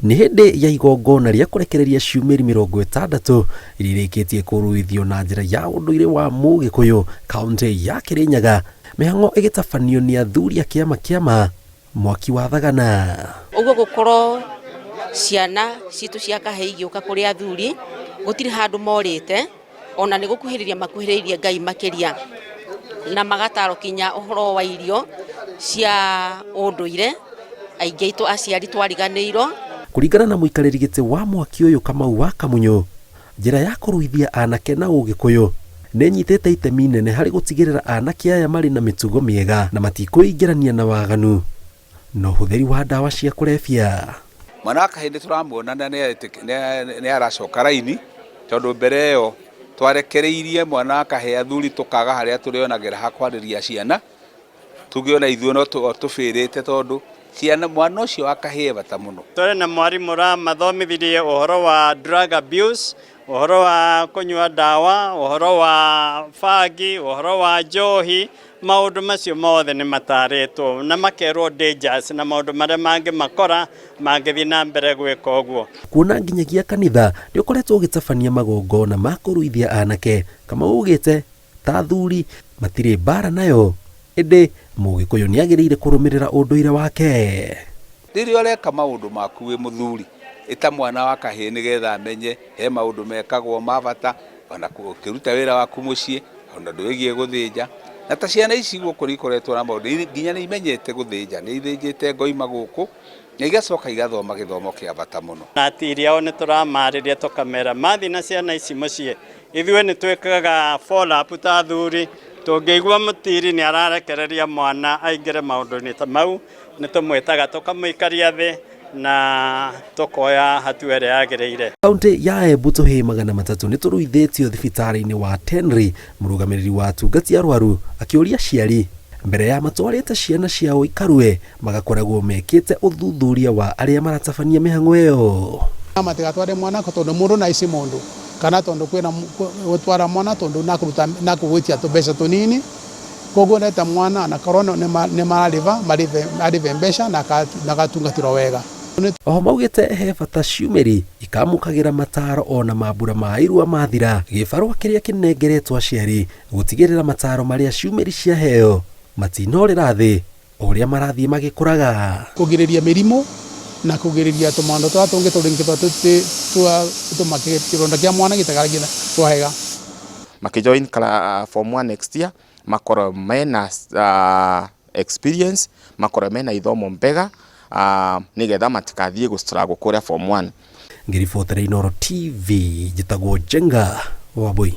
Nĩ hĩndĩ ya igongona rĩa kũrekereria ciumĩri 60 irĩrĩkĩtie kũruithio na njĩra ya ũndũire wa Mũgĩkũyũ kaunti ya Kĩrĩnyaga, mĩhang'o ĩgĩtabanio nĩ athuri a kĩama mwaki wa thagana. Ũguo gũkorwo ciana citũ cia kahĩĩ igĩũka kũrĩ athuri gũtirĩ handũ morĩte, ona nĩ gũkuhĩrĩria makuhĩrĩirie Ngai makĩria na magataro kinya ũhoro wa irio cia ũndũire aingĩ aitũ aciari twariganĩirwo. Kũringana na mũikarĩri gĩtĩ wa mwaki ũyũ Kamau wa Kamunyũ, njĩra ya kũruithia anake na Ũgĩkũyũ nĩ nyitĩte itemi nene harĩ gũtigĩrĩra anake aya marĩ na mĩtugo mĩega na matikũingĩrania na waganu na ũhũthĩri wa ndawa cia kũrebia. Mwana kahĩĩ tũramuona nĩ aracoka raini, tondũ mbere ĩyo twarekereirie mwana kahĩĩ athuri tũkaga harĩa tũrĩonagĩra ha kwarĩria ciana, tũgĩona ithuĩ no tũbĩrĩte tondũ ciana mwana ũcio wa kahĩĩ bata mũno. Tũrĩ na mwarimũ ramathomithirie ũhoro wa drug abuse, ũhoro wa kũnyua ndawa, ũhoro wa bangi, ũhoro wa njohi, maũndũ macio mothe nĩ matarĩtwo na makerwo dangers na maũndũ marĩa mangĩmakora mangĩthiĩ na mbere gwĩka ũguo. Kuona nginyagia kanitha nĩ ũkoretwo ũgĩtabania magongona ma kũruithia anake, Kamau ugĩte ta athuri matirĩ mbara nayo, ĩndĩ Mũgĩkũyũ nĩ agĩrĩire kũrũmĩrĩra ũndũire wake. Rĩrĩa ũreka maũndũ maku wĩ mũthuri ĩta mwana wa kahĩĩ nĩgetha amenye he maũndũ mekagwo ma bata, ona ũkĩruta wĩra waku mũciĩ, ona ndwĩgie gũthĩnja. Na ta ciana ici gũkũ ikoretwo na maũndũ nginya nĩ imenyete gũthĩnja, nĩ ithĩnjĩte ngoima gũkũ na igacoka igathoma gĩthomo kĩa bata mũno. Na atiri ao nĩ tũramarĩria tũkamera mathi na ciana ici mũciĩ, ithuĩ nĩ twĩkaga follow up ta athuri, tũngĩigua mũtiri nĩ ararekereria mwana aingĩre maũndũ-inĩ ta mau, nĩ tũmwĩtaga tũkamũikaria thĩ na tukoya hatua ĩrĩa yagĩrĩire. Kaunti ya Embu tũhĩĩ 300 nĩ tũruithĩtio thibitarĩ-inĩ wa Tenri, mũrũgamĩrĩri wa atungati arwaru akĩũria ciari mbere ya matwarĩte ciana ciao ikarue magakoragwo mekĩte ũthuthuria wa arĩa maratabania mĩhang'o ĩyo. Matigatware mwana tondũ mũndũ na ici mũndũ kana tondũ kwĩna gũtwara mwana tondũ na kũgwĩtia tũmbeca tũnini, koguo neta mwana na korona nĩ marive mbeca na gatungatĩrwo wega. Oho maugĩte he bata ciumĩri ikamũkagĩra mataro ona mambura ma irua mathira, gĩbarũa kĩrĩa kĩnengeretwo aciari gũtigĩrĩra mataro marĩa ciumĩri ciaheo matinorĩra thĩ ũrĩa marathiĩ magĩkũraga. Kũgirĩrĩria mĩrimũ na kũgirĩrĩria tũmando tũrĩa tũngĩ tũringĩtwo tũmakĩre kĩronda kĩa mwana gĩtagaragĩra twahega. Makijoin form 1 next year makorwo mena experience, makorwo mena ithomo mbega nĩgetha matikathiĩ gũstruggle kũrĩa form 1. Ngĩribotera Inooro TV, njĩtagwo Njenga Wambui.